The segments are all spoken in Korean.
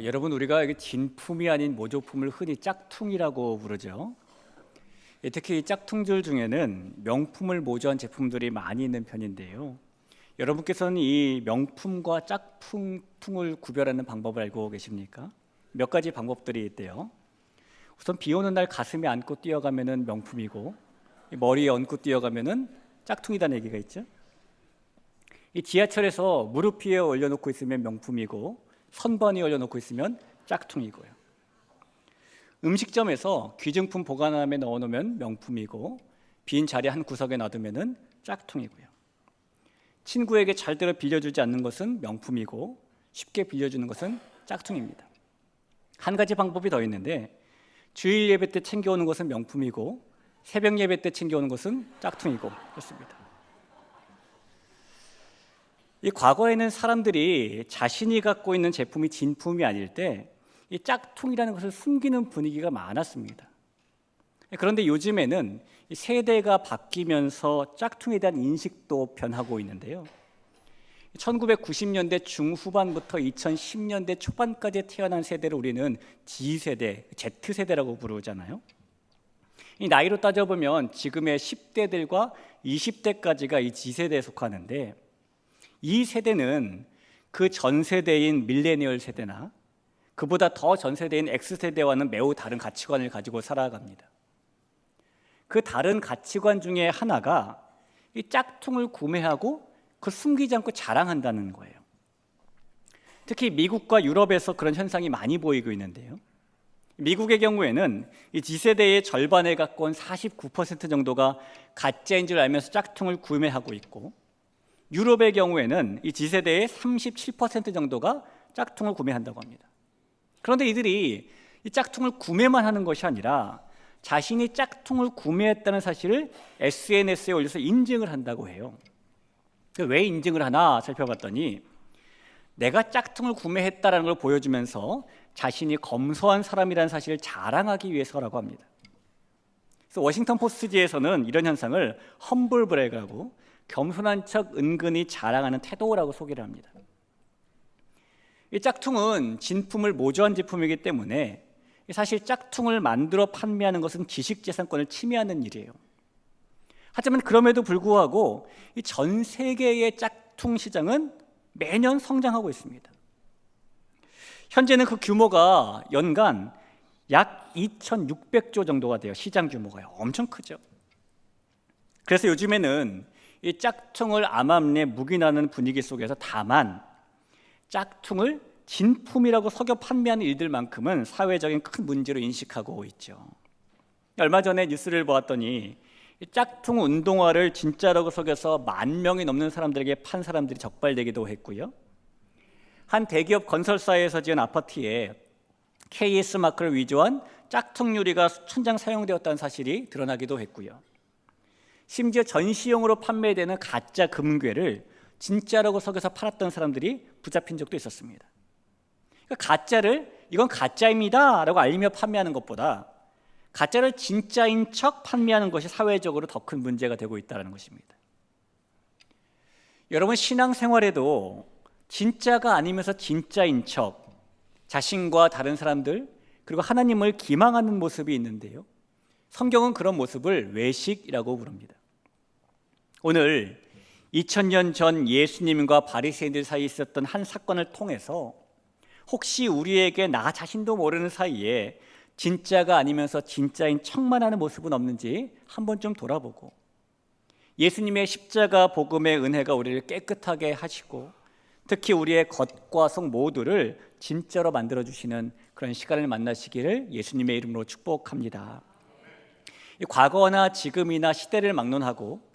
여러분, 우리가 이게 진품이 아닌 모조품을 흔히 짝퉁이라고 부르죠. 특히 이 짝퉁들 중에는 명품을 모조한 제품들이 많이 있는 편인데요. 여러분께서는 이 명품과 짝퉁을 구별하는 방법을 알고 계십니까? 몇 가지 방법들이 있대요. 우선 비 오는 날 가슴에 안고 뛰어가면은 명품이고, 머리에 얹고 뛰어가면은 짝퉁이라는 얘기가 있죠. 이 지하철에서 무릎 위에 올려놓고 있으면 명품이고, 선반에 올려놓고 있으면 짝퉁이고요. 음식점에서 귀중품 보관함에 넣어놓으면 명품이고, 빈 자리 한 구석에 놔두면은 짝퉁이고요. 친구에게 잘대로 빌려주지 않는 것은 명품이고, 쉽게 빌려주는 것은 짝퉁입니다. 한 가지 방법이 더 있는데, 주일 예배 때 챙겨오는 것은 명품이고, 새벽 예배 때 챙겨오는 것은 짝퉁이고 그렇습니다. 이 과거에는 사람들이 자신이 갖고 있는 제품이 진품이 아닐 때 이 짝퉁이라는 것을 숨기는 분위기가 많았습니다. 그런데 요즘에는 이 세대가 바뀌면서 짝퉁에 대한 인식도 변하고 있는데요. 1990년대 중후반부터 2010년대 초반까지 태어난 세대를 우리는 G세대, Z세대라고 부르잖아요. 이 나이로 따져보면 지금의 10대들과 20대까지가 이 G세대에 속하는데, 이 세대는 그 전 세대인 밀레니얼 세대나 그보다 더 전 세대인 X세대와는 매우 다른 가치관을 가지고 살아갑니다. 그 다른 가치관 중에 하나가 이 짝퉁을 구매하고 그걸 숨기지 않고 자랑한다는 거예요. 특히 미국과 유럽에서 그런 현상이 많이 보이고 있는데요. 미국의 경우에는 이 G세대의 절반에 가까운 49% 정도가 가짜인 줄 알면서 짝퉁을 구매하고 있고, 유럽의 경우에는 이 G세대의 37% 정도가 짝퉁을 구매한다고 합니다. 그런데 이들이 이 짝퉁을 구매만 하는 것이 아니라 자신이 짝퉁을 구매했다는 사실을 SNS에 올려서 인증을 한다고 해요. 왜 인증을 하나 살펴봤더니, 내가 짝퉁을 구매했다는 걸 보여주면서 자신이 검소한 사람이라는 사실을 자랑하기 위해서라고 합니다. 그래서 워싱턴 포스트지에서는 이런 현상을 험블 브래그라고, 겸손한 척 은근히 자랑하는 태도라고 소개를 합니다. 이 짝퉁은 진품을 모조한 제품이기 때문에 사실 짝퉁을 만들어 판매하는 것은 지식재산권을 침해하는 일이에요. 하지만 그럼에도 불구하고 이 전 세계의 짝퉁 시장은 매년 성장하고 있습니다. 현재는 그 규모가 연간 약 2,600조 정도가 돼요. 시장 규모가요. 엄청 크죠. 그래서 요즘에는 이 짝퉁을 암암리에 묵인하는 분위기 속에서 다만 짝퉁을 진품이라고 속여 판매하는 일들만큼은 사회적인 큰 문제로 인식하고 있죠. 얼마 전에 뉴스를 보았더니 이 짝퉁 운동화를 진짜라고 속여서 10,000명이 넘는 사람들에게 판 사람들이 적발되기도 했고요. 한 대기업 건설사에서 지은 아파트에 KS 마크를 위조한 짝퉁 유리가 수천 장 사용되었다는 사실이 드러나기도 했고요. 심지어 전시용으로 판매되는 가짜 금괴를 진짜라고 속여서 팔았던 사람들이 붙잡힌 적도 있었습니다. 그러니까 가짜를 이건 가짜입니다 라고 알리며 판매하는 것보다 가짜를 진짜인 척 판매하는 것이 사회적으로 더 큰 문제가 되고 있다는 것입니다. 여러분, 신앙생활에도 진짜가 아니면서 진짜인 척 자신과 다른 사람들 그리고 하나님을 기망하는 모습이 있는데요, 성경은 그런 모습을 외식이라고 부릅니다. 오늘 2000년 전 예수님과 바리새인들 사이에 있었던 한 사건을 통해서 혹시 우리에게 나 자신도 모르는 사이에 진짜가 아니면서 진짜인 척만 하는 모습은 없는지 한번 좀 돌아보고, 예수님의 십자가 복음의 은혜가 우리를 깨끗하게 하시고 특히 우리의 겉과 속 모두를 진짜로 만들어주시는 그런 시간을 만나시기를 예수님의 이름으로 축복합니다. 과거나 지금이나 시대를 막론하고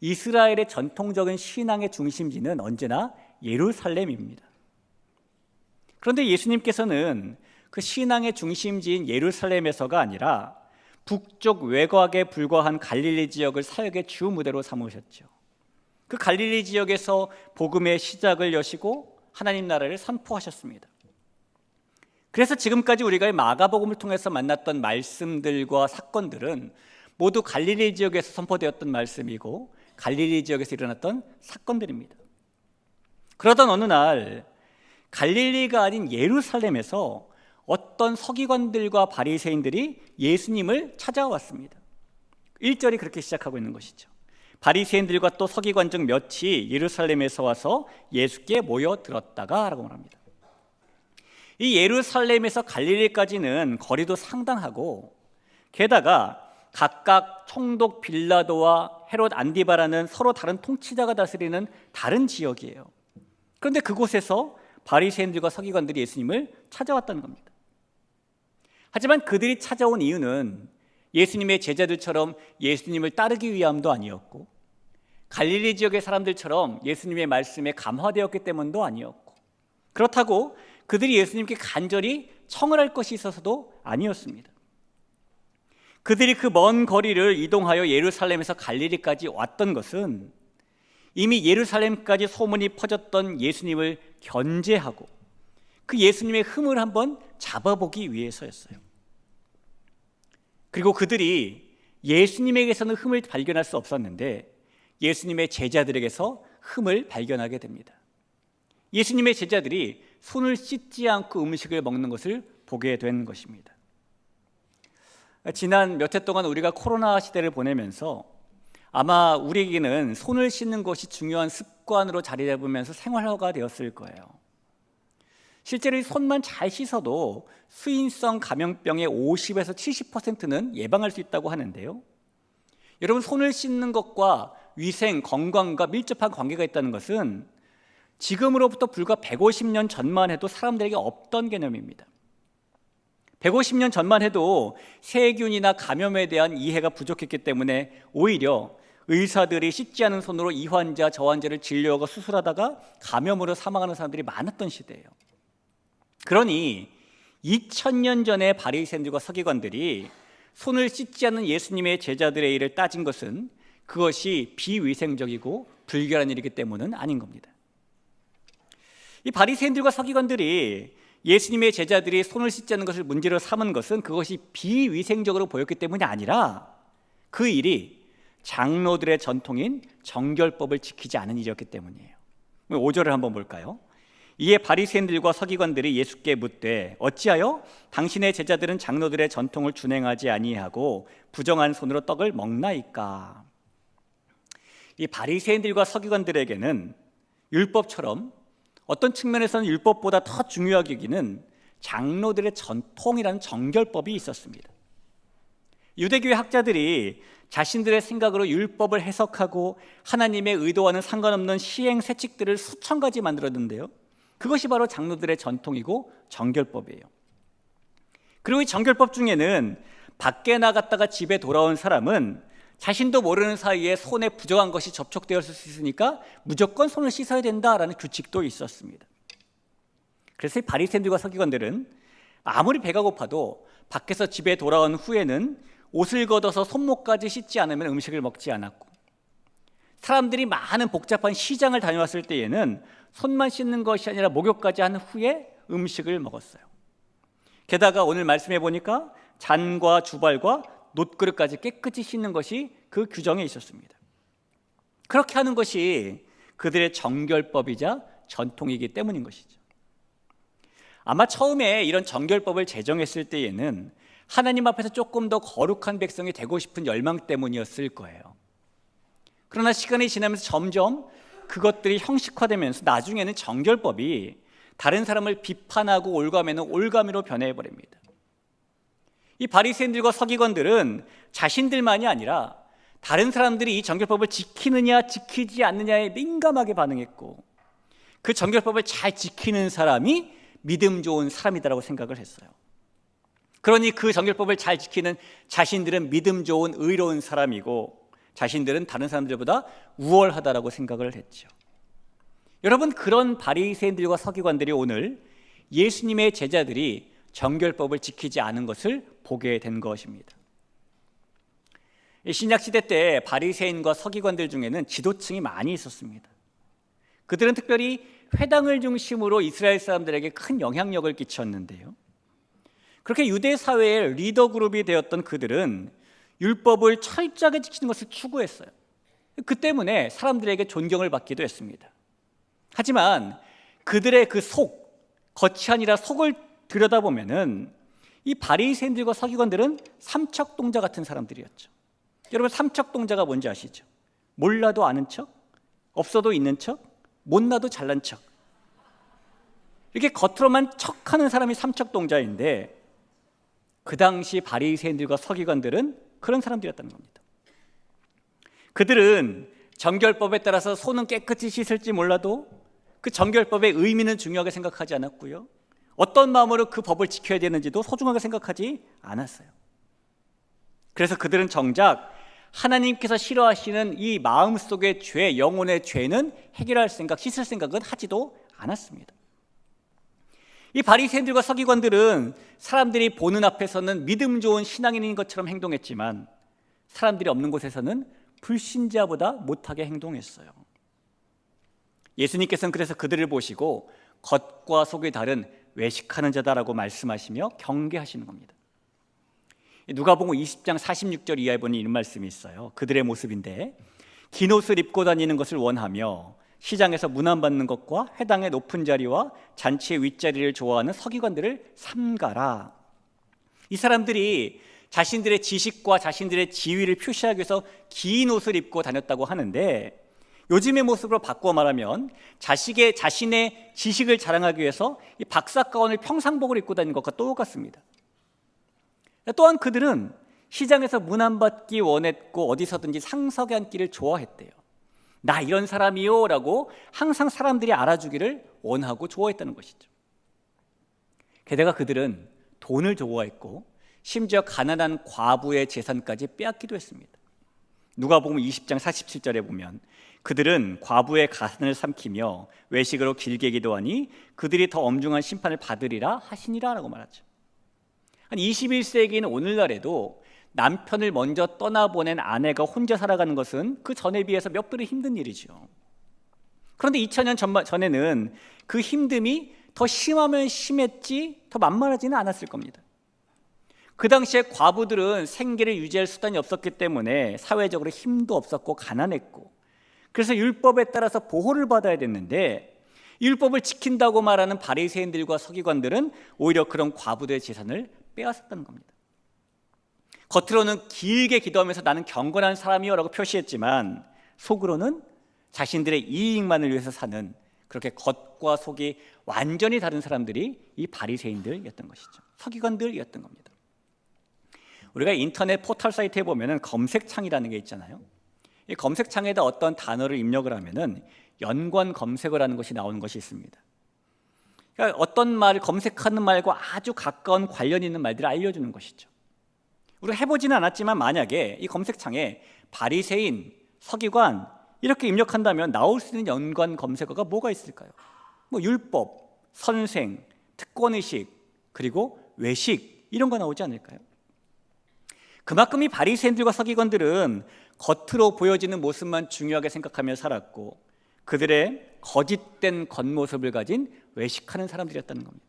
이스라엘의 전통적인 신앙의 중심지는 언제나 예루살렘입니다. 그런데 예수님께서는 그 신앙의 중심지인 예루살렘에서가 아니라 북쪽 외곽에 불과한 갈릴리 지역을 사역의 주 무대로 삼으셨죠. 그 갈릴리 지역에서 복음의 시작을 여시고 하나님 나라를 선포하셨습니다. 그래서 지금까지 우리가 마가복음을 통해서 만났던 말씀들과 사건들은 모두 갈릴리 지역에서 선포되었던 말씀이고 갈릴리 지역에서 일어났던 사건들입니다. 그러던 어느 날 갈릴리가 아닌 예루살렘에서 어떤 서기관들과 바리새인들이 예수님을 찾아왔습니다. 1절이 그렇게 시작하고 있는 것이죠. 바리새인들과 또 서기관 중 몇이 예루살렘에서 와서 예수께 모여들었다가 라고 말합니다. 이 예루살렘에서 갈릴리까지는 거리도 상당하고, 게다가 각각 총독 빌라도와 헤롯 안디바라는 서로 다른 통치자가 다스리는 다른 지역이에요. 그런데 그곳에서 바리새인들과 서기관들이 예수님을 찾아왔다는 겁니다. 하지만 그들이 찾아온 이유는 예수님의 제자들처럼 예수님을 따르기 위함도 아니었고, 갈릴리 지역의 사람들처럼 예수님의 말씀에 감화되었기 때문도 아니었고, 그렇다고 그들이 예수님께 간절히 청을 할 것이 있어서도 아니었습니다. 그들이 그 먼 거리를 이동하여 예루살렘에서 갈릴리까지 왔던 것은 이미 예루살렘까지 소문이 퍼졌던 예수님을 견제하고 그 예수님의 흠을 한번 잡아보기 위해서였어요. 그리고 그들이 예수님에게서는 흠을 발견할 수 없었는데 예수님의 제자들에게서 흠을 발견하게 됩니다. 예수님의 제자들이 손을 씻지 않고 음식을 먹는 것을 보게 된 것입니다. 지난 몇 해 동안 우리가 코로나 시대를 보내면서 아마 우리에게는 손을 씻는 것이 중요한 습관으로 자리 잡으면서 생활화가 되었을 거예요. 실제로 이 손만 잘 씻어도 수인성 감염병의 50에서 70%는 예방할 수 있다고 하는데요. 여러분, 손을 씻는 것과 위생, 건강과 밀접한 관계가 있다는 것은 지금으로부터 불과 150년 전만 해도 사람들에게 없던 개념입니다. 150년 전만 해도 세균이나 감염에 대한 이해가 부족했기 때문에 오히려 의사들이 씻지 않은 손으로 이 환자 저 환자를 진료하고 수술하다가 감염으로 사망하는 사람들이 많았던 시대예요. 그러니 2000년 전에 바리새인들과 서기관들이 손을 씻지 않는 예수님의 제자들의 일을 따진 것은 그것이 비위생적이고 불결한 일이기 때문은 아닌 겁니다. 이 바리새인들과 서기관들이 예수님의 제자들이 손을 씻지 않는 것을 문제로 삼은 것은 그것이 비위생적으로 보였기 때문이 아니라 그 일이 장로들의 전통인 정결법을 지키지 않은 일이었기 때문이에요. 5절을 한번 볼까요? 이에 바리새인들과 서기관들이 예수께 묻되 어찌하여 당신의 제자들은 장로들의 전통을 준행하지 아니하고 부정한 손으로 떡을 먹나이까? 이 바리새인들과 서기관들에게는 율법처럼 어떤 측면에서는 율법보다 더 중요하게 여기는 장로들의 전통이라는 정결법이 있었습니다. 유대교의 학자들이 자신들의 생각으로 율법을 해석하고 하나님의 의도와는 상관없는 시행 세칙들을 수천 가지 만들었는데요, 그것이 바로 장로들의 전통이고 정결법이에요. 그리고 이 정결법 중에는 밖에 나갔다가 집에 돌아온 사람은 자신도 모르는 사이에 손에 부정한 것이 접촉되었을 수 있으니까 무조건 손을 씻어야 된다라는 규칙도 있었습니다. 그래서 이 바리새인들과 서기관들은 아무리 배가 고파도 밖에서 집에 돌아온 후에는 옷을 걷어서 손목까지 씻지 않으면 음식을 먹지 않았고, 사람들이 많은 복잡한 시장을 다녀왔을 때에는 손만 씻는 것이 아니라 목욕까지 한 후에 음식을 먹었어요. 게다가 오늘 말씀해 보니까 잔과 주발과 놋그릇까지 깨끗이 씻는 것이 그 규정에 있었습니다. 그렇게 하는 것이 그들의 정결법이자 전통이기 때문인 것이죠. 아마 처음에 이런 정결법을 제정했을 때에는 하나님 앞에서 조금 더 거룩한 백성이 되고 싶은 열망 때문이었을 거예요. 그러나 시간이 지나면서 점점 그것들이 형식화되면서 나중에는 정결법이 다른 사람을 비판하고 올가매는 올가미로 변해버립니다. 이 바리새인들과 서기관들은 자신들만이 아니라 다른 사람들이 이 정결법을 지키느냐 지키지 않느냐에 민감하게 반응했고, 그 정결법을 잘 지키는 사람이 믿음 좋은 사람이다라고 생각을 했어요. 그러니 그 정결법을 잘 지키는 자신들은 믿음 좋은 의로운 사람이고 자신들은 다른 사람들보다 우월하다라고 생각을 했죠. 여러분, 그런 바리새인들과 서기관들이 오늘 예수님의 제자들이 정결법을 지키지 않은 것을 보게 된 것입니다. 신약시대 때 바리새인과 서기관들 중에는 지도층이 많이 있었습니다. 그들은 특별히 회당을 중심으로 이스라엘 사람들에게 큰 영향력을 끼쳤는데요, 그렇게 유대 사회의 리더 그룹이 되었던 그들은 율법을 철저하게 지키는 것을 추구했어요. 그 때문에 사람들에게 존경을 받기도 했습니다. 하지만 그들의 그 속, 겉이 아니라 속을 들여다보면은 이 바리새인들과 서기관들은 삼척동자 같은 사람들이었죠. 여러분, 삼척동자가 뭔지 아시죠? 몰라도 아는 척, 없어도 있는 척, 못나도 잘난 척. 이렇게 겉으로만 척하는 사람이 삼척동자인데, 그 당시 바리새인들과 서기관들은 그런 사람들이었다는 겁니다. 그들은 정결법에 따라서 손은 깨끗이 씻을지 몰라도 그 정결법의 의미는 중요하게 생각하지 않았고요, 어떤 마음으로 그 법을 지켜야 되는지도 소중하게 생각하지 않았어요. 그래서 그들은 정작 하나님께서 싫어하시는 이 마음속의 죄, 영혼의 죄는 해결할 생각, 씻을 생각은 하지도 않았습니다. 이 바리새인들과 서기관들은 사람들이 보는 앞에서는 믿음 좋은 신앙인인 것처럼 행동했지만 사람들이 없는 곳에서는 불신자보다 못하게 행동했어요. 예수님께서는 그래서 그들을 보시고 겉과 속이 다른 외식하는 자다라고 말씀하시며 경계하시는 겁니다. 누가복음 20장 46절 이하에 보니 이런 말씀이 있어요. 그들의 모습인데, 긴 옷을 입고 다니는 것을 원하며 시장에서 문안받는 것과 회당의 높은 자리와 잔치의 윗자리를 좋아하는 서기관들을 삼가라. 이 사람들이 자신들의 지식과 자신들의 지위를 표시하기 위해서 긴 옷을 입고 다녔다고 하는데, 요즘의 모습으로 바꿔 말하면 자신의 지식을 자랑하기 위해서 이 박사가운을 평상복을 입고 다니는 것과 똑같습니다. 또한 그들은 시장에서 문안받기 원했고 어디서든지 상석에 앉기를 좋아했대요. 나 이런 사람이요 라고 항상 사람들이 알아주기를 원하고 좋아했다는 것이죠. 게다가 그들은 돈을 좋아했고 심지어 가난한 과부의 재산까지 빼앗기도 했습니다. 누가복음 20장 47절에 보면 그들은 과부의 가산을 삼키며 외식으로 길게 기도하니 그들이 더 엄중한 심판을 받으리라 하시니라 라고 말하죠. 한 21세기는 오늘날에도 남편을 먼저 떠나보낸 아내가 혼자 살아가는 것은 그 전에 비해서 몇 배로 힘든 일이죠. 그런데 2000년 전에는 그 힘듦이 더 심하면 심했지 더 만만하지는 않았을 겁니다. 그 당시에 과부들은 생계를 유지할 수단이 없었기 때문에 사회적으로 힘도 없었고 가난했고, 그래서 율법에 따라서 보호를 받아야 됐는데 율법을 지킨다고 말하는 바리새인들과 서기관들은 오히려 그런 과부들의 재산을 빼앗았다는 겁니다. 겉으로는 길게 기도하면서 나는 경건한 사람이요 라고 표시했지만 속으로는 자신들의 이익만을 위해서 사는, 그렇게 겉과 속이 완전히 다른 사람들이 이 바리새인들이었던 것이죠. 서기관들이었던 겁니다. 우리가 인터넷 포털 사이트에 보면은 검색창이라는 게 있잖아요. 이 검색창에다 어떤 단어를 입력을 하면은 연관 검색어라는 것이 나오는 것이 있습니다. 그러니까 어떤 말을 검색하는 말과 아주 가까운 관련 있는 말들을 알려주는 것이죠. 우리가 해보지는 않았지만 만약에 이 검색창에 바리새인, 서기관 이렇게 입력한다면 나올 수 있는 연관 검색어가 뭐가 있을까요? 율법, 선생, 특권의식, 그리고 외식 이런 거 나오지 않을까요? 그만큼 이 바리새인들과 서기관들은 겉으로 보여지는 모습만 중요하게 생각하며 살았고 그들의 거짓된 겉모습을 가진 외식하는 사람들이었다는 겁니다.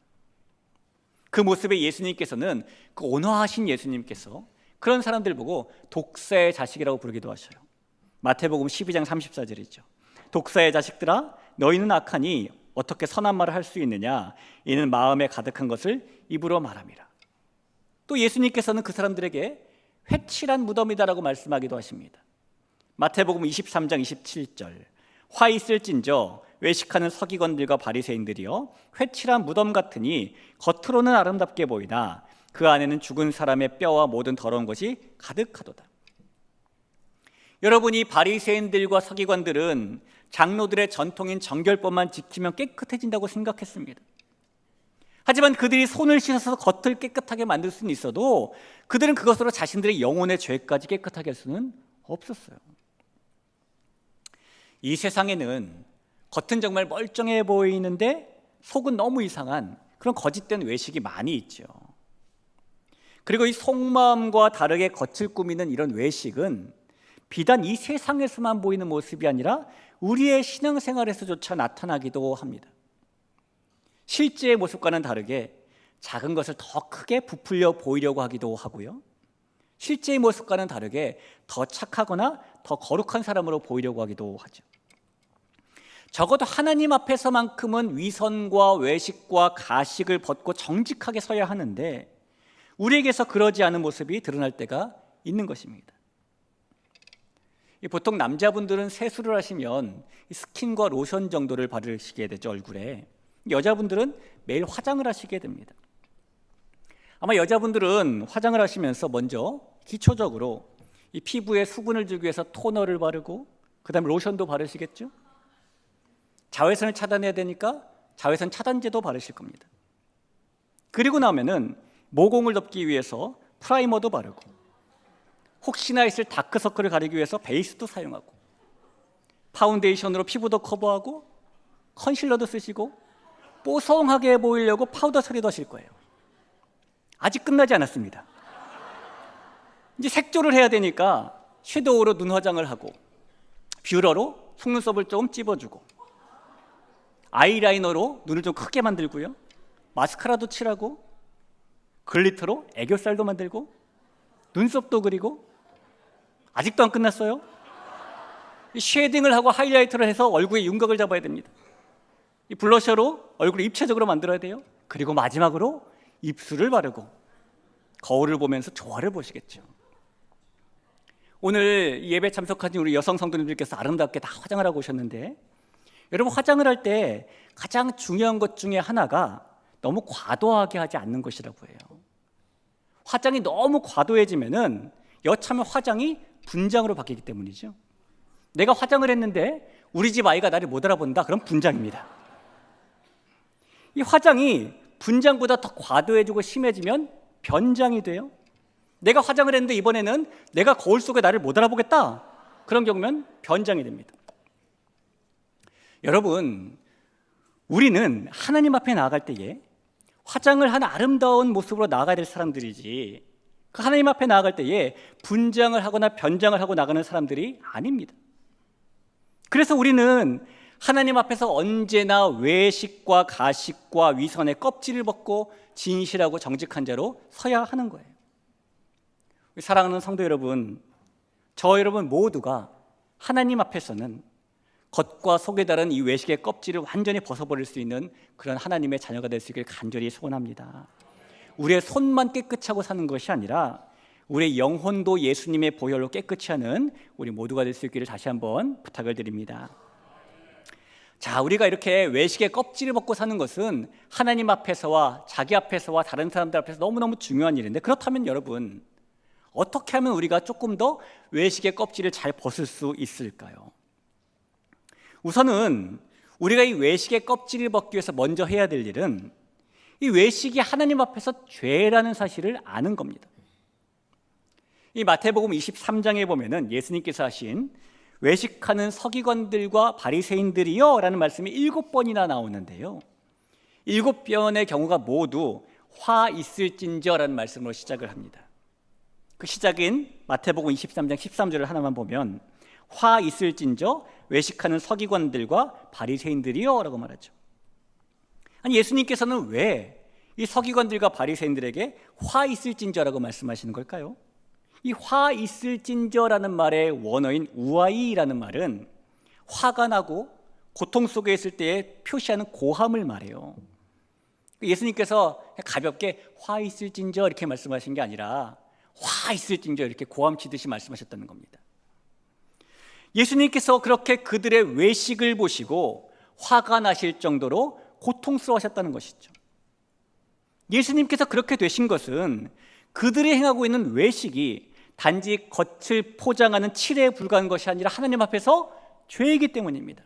그 모습에 예수님께서는, 그 온화하신 예수님께서 그런 사람들 보고 독사의 자식이라고 부르기도 하셔요. 마태복음 12장 34절이죠. 독사의 자식들아, 너희는 악하니 어떻게 선한 말을 할 수 있느냐? 이는 마음에 가득한 것을 입으로 말함이라. 또 예수님께서는 그 사람들에게 회칠한 무덤이다라고 말씀하기도 하십니다. 마태복음 23장 27절, 화 있을진저 외식하는 서기관들과 바리새인들이여 회칠한 무덤 같으니 겉으로는 아름답게 보이나 그 안에는 죽은 사람의 뼈와 모든 더러운 것이 가득하도다. 여러분이 바리새인들과 서기관들은 장로들의 전통인 정결법만 지키면 깨끗해진다고 생각했습니다. 하지만 그들이 손을 씻어서 겉을 깨끗하게 만들 수는 있어도 그들은 그것으로 자신들의 영혼의 죄까지 깨끗하게 할 수는 없었어요. 이 세상에는 겉은 정말 멀쩡해 보이는데 속은 너무 이상한 그런 거짓된 외식이 많이 있죠. 그리고 이 속마음과 다르게 겉을 꾸미는 이런 외식은 비단 이 세상에서만 보이는 모습이 아니라 우리의 신앙생활에서조차 나타나기도 합니다. 실제의 모습과는 다르게 작은 것을 더 크게 부풀려 보이려고 하기도 하고요, 실제의 모습과는 다르게 더 착하거나 더 거룩한 사람으로 보이려고 하기도 하죠. 적어도 하나님 앞에서만큼은 위선과 외식과 가식을 벗고 정직하게 서야 하는데 우리에게서 그러지 않은 모습이 드러날 때가 있는 것입니다. 보통 남자분들은 세수를 하시면 스킨과 로션 정도를 바르시게 되죠, 얼굴에. 여자분들은 매일 화장을 하시게 됩니다. 아마 여자분들은 화장을 하시면서 먼저 기초적으로 이 피부에 수분을 주기 위해서 토너를 바르고 그 다음에 로션도 바르시겠죠. 자외선을 차단해야 되니까 자외선 차단제도 바르실 겁니다. 그리고 나면은 모공을 덮기 위해서 프라이머도 바르고, 혹시나 있을 다크서클을 가리기 위해서 베이스도 사용하고, 파운데이션으로 피부도 커버하고, 컨실러도 쓰시고, 뽀송하게 보이려고 파우더 처리도 하실 거예요. 아직 끝나지 않았습니다. 이제 색조를 해야 되니까 섀도우로 눈 화장을 하고, 뷰러로 속눈썹을 조금 찝어주고, 아이라이너로 눈을 좀 크게 만들고요, 마스카라도 칠하고, 글리터로 애교살도 만들고, 눈썹도 그리고. 아직도 안 끝났어요. 쉐딩을 하고 하이라이터를 해서 얼굴에 윤곽을 잡아야 됩니다. 이 블러셔로 얼굴을 입체적으로 만들어야 돼요. 그리고 마지막으로 입술을 바르고 거울을 보면서 조화를 보시겠죠. 오늘 예배 참석하신 우리 여성 성도님들께서 아름답게 다 화장을 하고 오셨는데, 여러분, 화장을 할 때 가장 중요한 것 중에 하나가 너무 과도하게 하지 않는 것이라고 해요. 화장이 너무 과도해지면은 여차하면 화장이 분장으로 바뀌기 때문이죠. 내가 화장을 했는데 우리 집 아이가 나를 못 알아본다, 그럼 분장입니다. 이 화장이 분장보다 더 과도해지고 심해지면 변장이 돼요. 내가 화장을 했는데 이번에는 내가 거울 속에 나를 못 알아보겠다, 그런 경우면 변장이 됩니다. 여러분, 우리는 하나님 앞에 나아갈 때에 화장을 한 아름다운 모습으로 나아가야 될 사람들이지, 그 하나님 앞에 나아갈 때에 분장을 하거나 변장을 하고 나가는 사람들이 아닙니다. 그래서 우리는 하나님 앞에서 언제나 외식과 가식과 위선의 껍질을 벗고 진실하고 정직한 자로 서야 하는 거예요. 사랑하는 성도 여러분, 저 여러분 모두가 하나님 앞에서는 겉과 속에 다른 이 외식의 껍질을 완전히 벗어버릴 수 있는 그런 하나님의 자녀가 될 수 있기를 간절히 소원합니다. 우리의 손만 깨끗이 하고 사는 것이 아니라 우리의 영혼도 예수님의 보혈로 깨끗이 하는 우리 모두가 될 수 있기를 다시 한번 부탁을 드립니다. 자, 우리가 이렇게 외식의 껍질을 벗고 사는 것은 하나님 앞에서와 자기 앞에서와 다른 사람들 앞에서 너무너무 중요한 일인데, 그렇다면 여러분, 어떻게 하면 우리가 조금 더 외식의 껍질을 잘 벗을 수 있을까요? 우선은 우리가 이 외식의 껍질을 벗기 위해서 먼저 해야 될 일은 이 외식이 하나님 앞에서 죄라는 사실을 아는 겁니다. 이 마태복음 23장에 보면은 예수님께서 하신 외식하는 서기관들과 바리새인들이요 라는 말씀이 7번이나 나오는데요, 7번의 경우가 모두 화 있을진저 라는 말씀으로 시작을 합니다. 그 시작인 마태복음 23장 13절을 하나만 보면 화 있을진저 외식하는 서기관들과 바리새인들이요 라고 말하죠. 아니, 예수님께서는 왜 이 서기관들과 바리새인들에게 화 있을진저라고 말씀하시는 걸까요? 이 화 있을진저라는 말의 원어인 우아이라는 말은 화가 나고 고통 속에 있을 때에 표시하는 고함을 말해요. 예수님께서 가볍게 화 있을진저 이렇게 말씀하신 게 아니라 화 있을진저 이렇게 고함치듯이 말씀하셨다는 겁니다. 예수님께서 그렇게 그들의 외식을 보시고 화가 나실 정도로 고통스러워하셨다는 것이죠. 예수님께서 그렇게 되신 것은 그들이 행하고 있는 외식이 단지 겉을 포장하는 칠에 불과한 것이 아니라 하나님 앞에서 죄이기 때문입니다.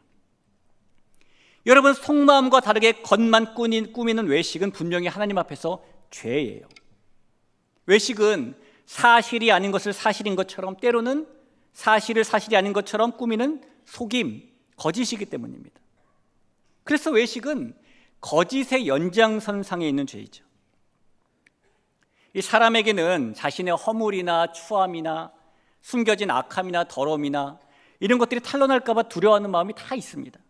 여러분, 속마음과 다르게 겉만 꾸미는 외식은 분명히 하나님 앞에서 죄예요. 외식은 사실이 아닌 것을 사실인 것처럼, 때로는 사실을 사실이 아닌 것처럼 꾸미는 속임, 거짓이기 때문입니다. 그래서 외식은 거짓의 연장선상에 있는 죄이죠. 이 사람에게는 자신의 허물이나 추함이나 숨겨진 악함이나 더러움이나 이런 것들이 탄로날까 봐 두려워하는 마음이 다 있습니다.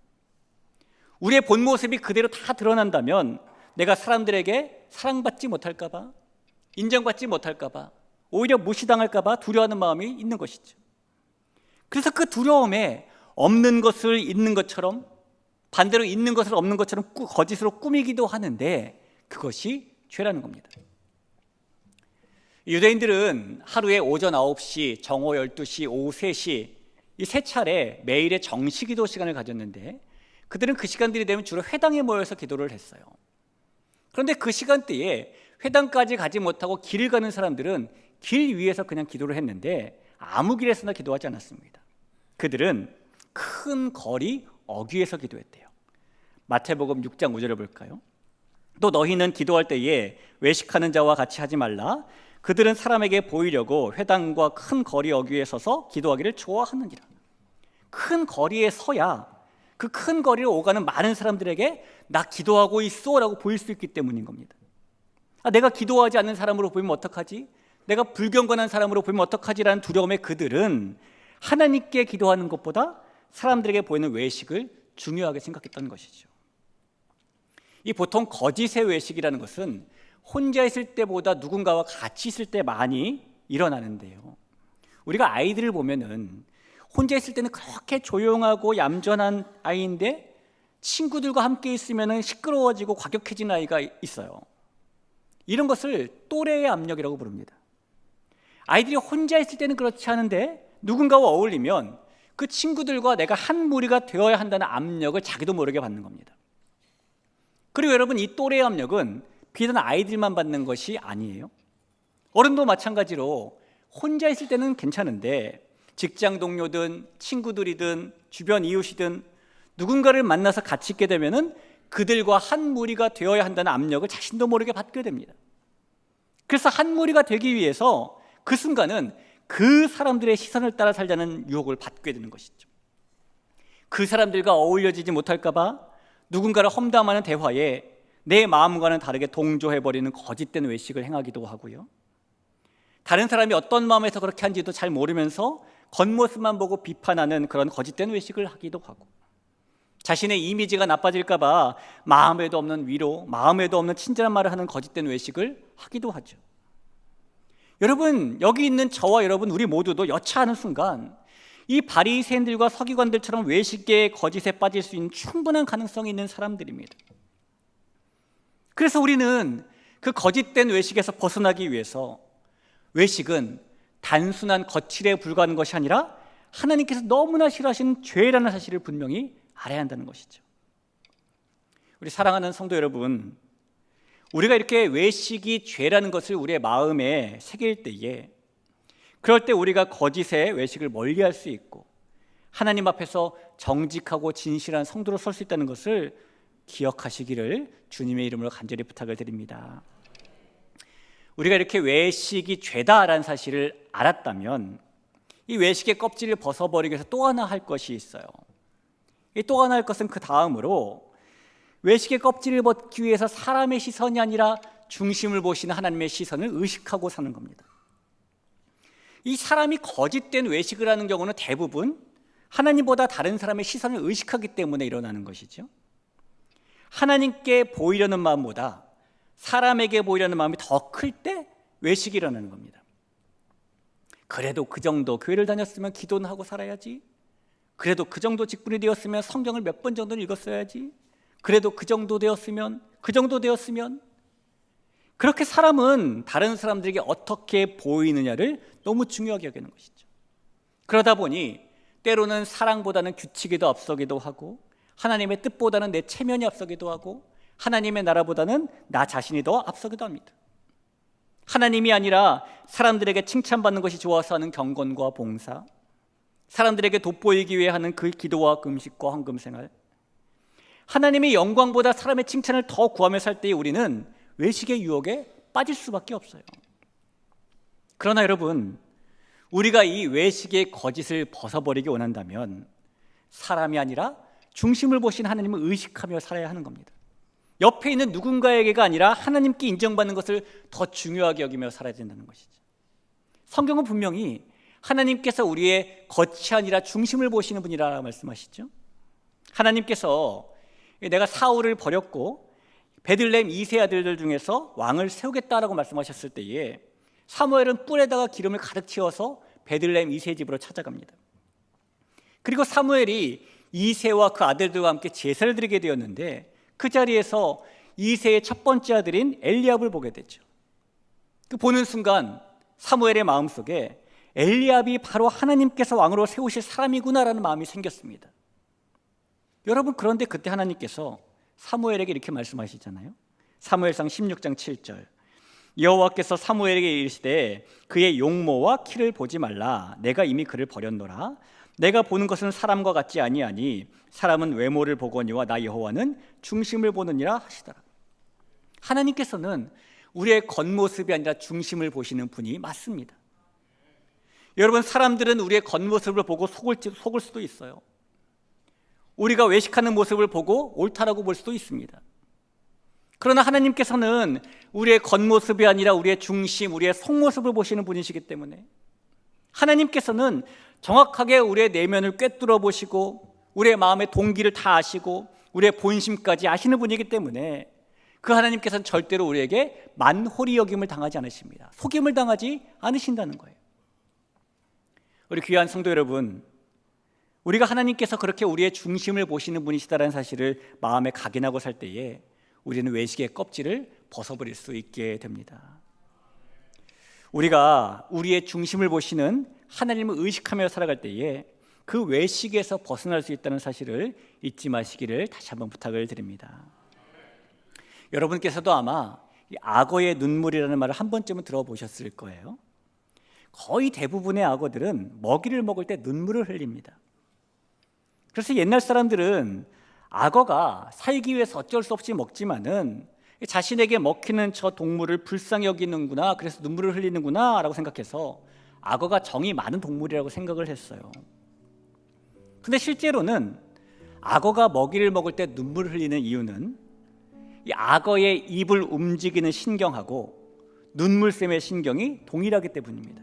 우리의 본 모습이 그대로 다 드러난다면 내가 사람들에게 사랑받지 못할까 봐, 인정받지 못할까 봐, 오히려 무시당할까 봐 두려워하는 마음이 있는 것이죠. 그래서 그 두려움에 없는 것을 있는 것처럼, 반대로 있는 것을 없는 것처럼 거짓으로 꾸미기도 하는데 그것이 죄라는 겁니다. 유대인들은 하루에 오전 9시, 정오 12시, 오후 3시 이 세 차례 매일의 정시 기도 시간을 가졌는데 그들은 그 시간들이 되면 주로 회당에 모여서 기도를 했어요. 그런데 그 시간대에 회당까지 가지 못하고 길을 가는 사람들은 길 위에서 그냥 기도를 했는데 아무 길에서나 기도하지 않았습니다. 그들은 큰 거리 어귀에서 기도했대요. 마태복음 6장 5절을 볼까요? 또 너희는 기도할 때에 외식하는 자와 같이 하지 말라. 그들은 사람에게 보이려고 회당과 큰 거리 어귀에 서서 기도하기를 좋아하느니라. 큰 거리에 서야 그 큰 거리를 오가는 많은 사람들에게 나 기도하고 있어 라고 보일 수 있기 때문인 겁니다. 내가 기도하지 않는 사람으로 보이면 어떡하지? 내가 불경건한 사람으로 보이면 어떡하지라는 두려움에 그들은 하나님께 기도하는 것보다 사람들에게 보이는 외식을 중요하게 생각했던 것이죠. 이 보통 거짓의 외식이라는 것은 혼자 있을 때보다 누군가와 같이 있을 때 많이 일어나는데요. 우리가 아이들을 보면은 혼자 있을 때는 그렇게 조용하고 얌전한 아이인데 친구들과 함께 있으면 시끄러워지고 과격해진 아이가 있어요. 이런 것을 또래의 압력이라고 부릅니다. 아이들이 혼자 있을 때는 그렇지 않은데 누군가와 어울리면 그 친구들과 내가 한 무리가 되어야 한다는 압력을 자기도 모르게 받는 겁니다. 그리고 여러분, 이 또래의 압력은 비단 아이들만 받는 것이 아니에요. 어른도 마찬가지로 혼자 있을 때는 괜찮은데 직장 동료든 친구들이든 주변 이웃이든 누군가를 만나서 같이 있게 되면은 그들과 한 무리가 되어야 한다는 압력을 자신도 모르게 받게 됩니다. 그래서 한 무리가 되기 위해서 그 순간은 그 사람들의 시선을 따라 살자는 유혹을 받게 되는 것이죠. 그 사람들과 어울려지지 못할까 봐 누군가를 험담하는 대화에 내 마음과는 다르게 동조해버리는 거짓된 외식을 행하기도 하고요. 다른 사람이 어떤 마음에서 그렇게 한지도 잘 모르면서 겉모습만 보고 비판하는 그런 거짓된 외식을 하기도 하고, 자신의 이미지가 나빠질까 봐 마음에도 없는 위로, 마음에도 없는 친절한 말을 하는 거짓된 외식을 하기도 하죠. 여러분, 여기 있는 저와 여러분 우리 모두도 여차하는 순간 이 바리새인들과 서기관들처럼 외식의 거짓에 빠질 수 있는 충분한 가능성이 있는 사람들입니다. 그래서 우리는 그 거짓된 외식에서 벗어나기 위해서 외식은 단순한 거칠에 불과한 것이 아니라 하나님께서 너무나 싫어하시는 죄라는 사실을 분명히 알아야 한다는 것이죠. 우리 사랑하는 성도 여러분, 우리가 이렇게 외식이 죄라는 것을 우리의 마음에 새길 때에, 그럴 때 우리가 거짓의 외식을 멀리할 수 있고 하나님 앞에서 정직하고 진실한 성도로 설 수 있다는 것을 기억하시기를 주님의 이름으로 간절히 부탁을 드립니다. 우리가 이렇게 외식이 죄다라는 사실을 알았다면 이 외식의 껍질을 벗어버리기 위해서 또 하나 할 것이 있어요. 이 또 하나 할 것은 그 다음으로 외식의 껍질을 벗기 위해서 사람의 시선이 아니라 중심을 보시는 하나님의 시선을 의식하고 사는 겁니다. 이 사람이 거짓된 외식을 하는 경우는 대부분 하나님보다 다른 사람의 시선을 의식하기 때문에 일어나는 것이죠. 하나님께 보이려는 마음보다 사람에게 보이려는 마음이 더 클 때 외식이 일어나는 겁니다. 그래도 그 정도 교회를 다녔으면 기도는 하고 살아야지, 그래도 그 정도 직분이 되었으면 성경을 몇 번 정도는 읽었어야지, 그래도 그 정도 되었으면 그렇게 사람은 다른 사람들에게 어떻게 보이느냐를 너무 중요하게 여기는 것이죠. 그러다 보니 때로는 사랑보다는 규칙이 더 앞서기도 하고 하나님의 뜻보다는 내 체면이 앞서기도 하고 하나님의 나라보다는 나 자신이 더 앞서기도 합니다. 하나님이 아니라 사람들에게 칭찬받는 것이 좋아서 하는 경건과 봉사, 사람들에게 돋보이기 위해 하는 그 기도와 금식과 헌금생활, 하나님의 영광보다 사람의 칭찬을 더 구하며 살 때에 우리는 외식의 유혹에 빠질 수밖에 없어요. 그러나 여러분, 우리가 이 외식의 거짓을 벗어버리기 원한다면 사람이 아니라 중심을 보신 하나님을 의식하며 살아야 하는 겁니다. 옆에 있는 누군가에게가 아니라 하나님께 인정받는 것을 더 중요하게 여기며 살아야 된다는 것이죠. 성경은 분명히 하나님께서 우리의 겉이 아니라 중심을 보시는 분이라 말씀하시죠. 하나님께서 내가 사울을 버렸고 베들레헴 2세 아들들 중에서 왕을 세우겠다라고 말씀하셨을 때에 사무엘은 뿔에다가 기름을 가득 채워서 베들레헴 2세 집으로 찾아갑니다. 그리고 사무엘이 이새와 그 아들들과 함께 제사를 드리게 되었는데 그 자리에서 이새의 첫 번째 아들인 엘리압을 보게 되죠. 그 보는 순간 사무엘의 마음속에 엘리압이 바로 하나님께서 왕으로 세우실 사람이구나라는 마음이 생겼습니다. 여러분, 그런데 그때 하나님께서 사무엘에게 이렇게 말씀하시잖아요. 사무엘상 16장 7절, 여호와께서 사무엘에게 이르시되 그의 용모와 키를 보지 말라. 내가 이미 그를 버렸노라. 내가 보는 것은 사람과 같지 아니하니 사람은 외모를 보거니와 나 여호와는 중심을 보느니라 하시더라. 하나님께서는 우리의 겉모습이 아니라 중심을 보시는 분이 맞습니다. 여러분, 사람들은 우리의 겉모습을 보고 속을 수도 있어요. 우리가 외식하는 모습을 보고 옳다라고 볼 수도 있습니다. 그러나 하나님께서는 우리의 겉모습이 아니라 우리의 중심, 우리의 속모습을 보시는 분이시기 때문에 하나님께서는 정확하게 우리의 내면을 꿰뚫어 보시고 우리의 마음의 동기를 다 아시고 우리의 본심까지 아시는 분이기 때문에 그 하나님께서는 절대로 우리에게 만홀히 여김을 당하지 않으십니다. 속임을 당하지 않으신다는 거예요. 우리 귀한 성도 여러분, 우리가 하나님께서 그렇게 우리의 중심을 보시는 분이시다라는 사실을 마음에 각인하고 살 때에 우리는 외식의 껍질을 벗어버릴 수 있게 됩니다. 우리가 우리의 중심을 보시는 하나님을 의식하며 살아갈 때에 그 외식에서 벗어날 수 있다는 사실을 잊지 마시기를 다시 한번 부탁을 드립니다. 여러분께서도 아마 이 악어의 눈물이라는 말을 한 번쯤은 들어보셨을 거예요. 거의 대부분의 악어들은 먹이를 먹을 때 눈물을 흘립니다. 그래서 옛날 사람들은 악어가 살기 위해서 어쩔 수 없이 먹지만은 자신에게 먹히는 저 동물을 불쌍히 여기는구나, 그래서 눈물을 흘리는구나 라고 생각해서 악어가 정이 많은 동물이라고 생각을 했어요. 근데 실제로는 악어가 먹이를 먹을 때 눈물을 흘리는 이유는 이 악어의 입을 움직이는 신경하고 눈물샘의 신경이 동일하기 때문입니다.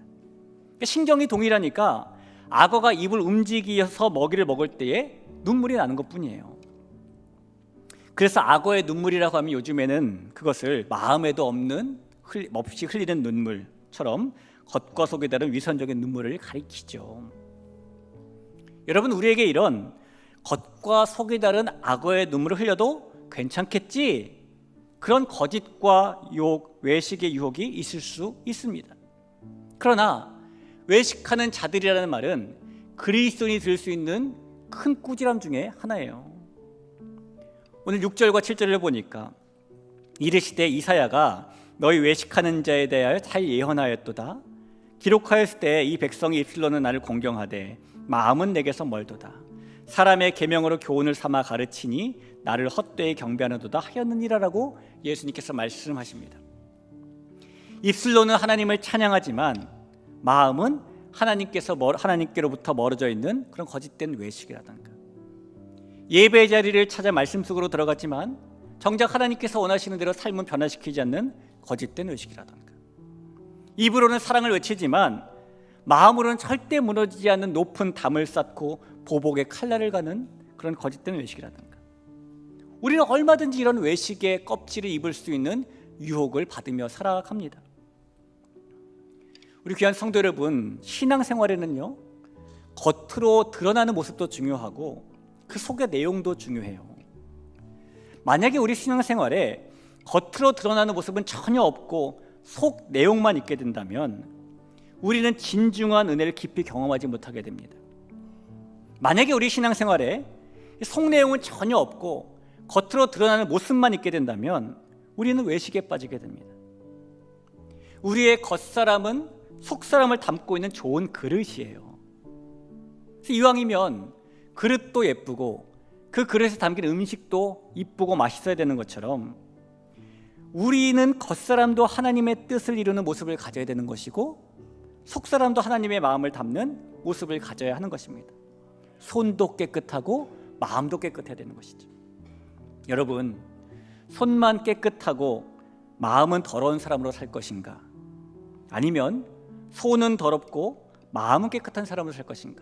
신경이 동일하니까 악어가 입을 움직여서 먹이를 먹을 때에 눈물이 나는 것뿐이에요. 그래서 악어의 눈물이라고 하면 요즘에는 그것을 마음에도 없이 흘리는 눈물처럼 겉과 속에 다른 위선적인 눈물을 가리키죠. 여러분, 우리에게 이런 겉과 속이 다른 악어의 눈물을 흘려도 괜찮겠지? 그런 거짓과 유혹, 외식의 유혹이 있을 수 있습니다. 그러나 외식하는 자들이라는 말은 그리스도인이 들 수 있는 큰 꾸지람 중에 하나예요. 오늘 6절과 7절을 보니까 이르시되 이사야가 너희 외식하는 자에 대하여 잘 예언하였도다. 기록하였을 때 이 백성이 입술로는 나를 공경하되 마음은 내게서 멀도다. 사람의 계명으로 교훈을 삼아 가르치니 나를 헛되이 경배하는도다 하였느니라라고 예수님께서 말씀하십니다. 입술로는 하나님을 찬양하지만 마음은 하나님께로부터 멀어져 있는 그런 거짓된 외식이라든가, 예배 자리를 찾아 말씀 속으로 들어갔지만 정작 하나님께서 원하시는 대로 삶은 변화시키지 않는 거짓된 외식이라든가, 입으로는 사랑을 외치지만 마음으로는 절대 무너지지 않는 높은 담을 쌓고 보복의 칼날을 가는 그런 거짓된 외식이라든가, 우리는 얼마든지 이런 외식의 껍질을 입을 수 있는 유혹을 받으며 살아갑니다. 우리 귀한 성도 여러분, 신앙생활에는요, 겉으로 드러나는 모습도 중요하고 그 속의 내용도 중요해요. 만약에 우리 신앙생활에 겉으로 드러나는 모습은 전혀 없고 속 내용만 있게 된다면 우리는 진중한 은혜를 깊이 경험하지 못하게 됩니다. 만약에 우리 신앙생활에 속 내용은 전혀 없고 겉으로 드러나는 모습만 있게 된다면 우리는 외식에 빠지게 됩니다. 우리의 겉사람은 속사람을 담고 있는 좋은 그릇이에요. 그래서 이왕이면 그릇도 예쁘고 그 그릇에 담긴 음식도 이쁘고 맛있어야 되는 것처럼 우리는 겉사람도 하나님의 뜻을 이루는 모습을 가져야 되는 것이고 속사람도 하나님의 마음을 담는 모습을 가져야 하는 것입니다. 손도 깨끗하고 마음도 깨끗해야 되는 것이죠. 여러분, 손만 깨끗하고 마음은 더러운 사람으로 살 것인가? 아니면 손은 더럽고 마음은 깨끗한 사람으로 살 것인가?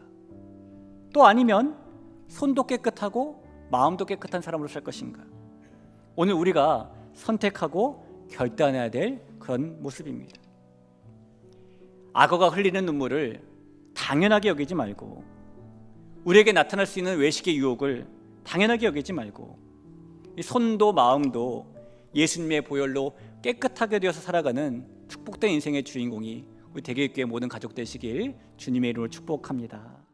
또 아니면 손도 깨끗하고 마음도 깨끗한 사람으로 살 것인가? 오늘 우리가 선택하고 결단해야 될 그런 모습입니다. 악어가 흘리는 눈물을 당연하게 여기지 말고 우리에게 나타날 수 있는 외식의 유혹을 당연하게 여기지 말고 이 손도 마음도 예수님의 보혈로 깨끗하게 되어서 살아가는 축복된 인생의 주인공이 우리 대개교회 모든 가족 되시길 주님의 이름으로 축복합니다.